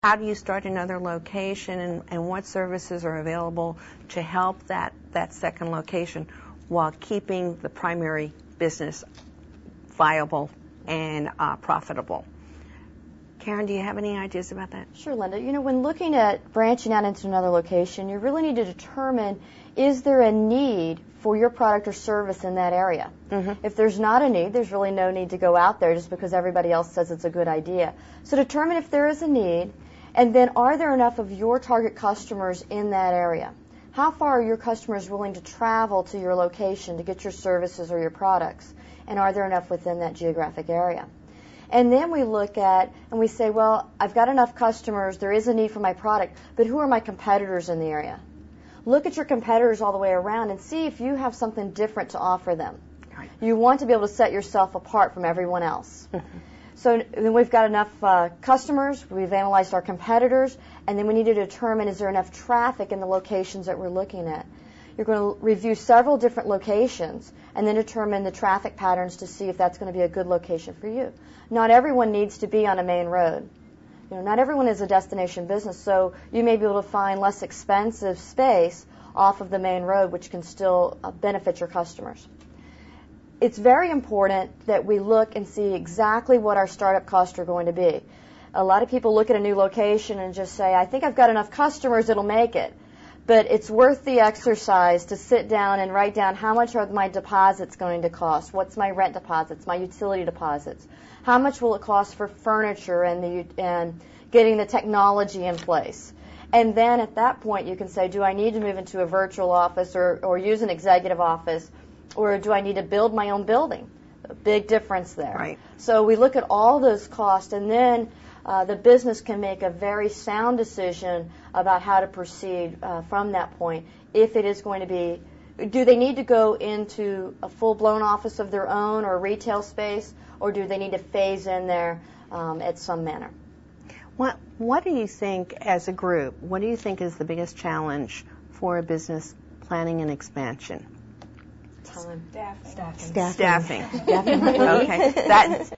How do you start another location, and what services are available to help that second location while keeping the primary business viable and profitable? Karen, do you have any ideas about that? Sure, Linda. You know, when looking at branching out into another location, you really need to determine, is there a need for your product or service in that area? Mm-hmm. If there's not a need, there's really no need to go out there just because everybody else says it's a good idea. So determine if there is a need, and then are there enough of your target customers in that area? How far are your customers willing to travel to your location to get your services or your products? And are there enough within that geographic area? And then we look at, and we say, well, I've got enough customers, there is a need for my product, but who are my competitors in the area? Look at your competitors all the way around and see if you have something different to offer them. Right. You want to be able to set yourself apart from everyone else. So then we've got enough customers, we've analyzed our competitors, and then we need to determine, is there enough traffic in the locations that we're looking at? You're going to review several different locations and then determine the traffic patterns to see if that's going to be a good location for you. Not everyone needs to be on a main road. You know, not everyone is a destination business, so you may be able to find less expensive space off of the main road, which can still benefit your customers. It's very important that we look and see exactly what our startup costs are going to be. A lot of people look at a new location and just say, I think I've got enough customers, it'll make it. But it's worth the exercise to sit down and write down how much are my deposits going to cost, what's my rent deposits, my utility deposits, how much will it cost for furniture and getting the technology in place. And then at that point you can say, do I need to move into a virtual office or use an executive office, or do I need to build my own building? A big difference there. Right. So we look at all those costs, and then the business can make a very sound decision about how to proceed from that point. If it is going to be, do they need to go into a full-blown office of their own or retail space, or do they need to phase in there at some manner? What do you think, as a group, what do you think is the biggest challenge for a business planning and expansion? Time. Staffing. Staffing. Definitely. Okay.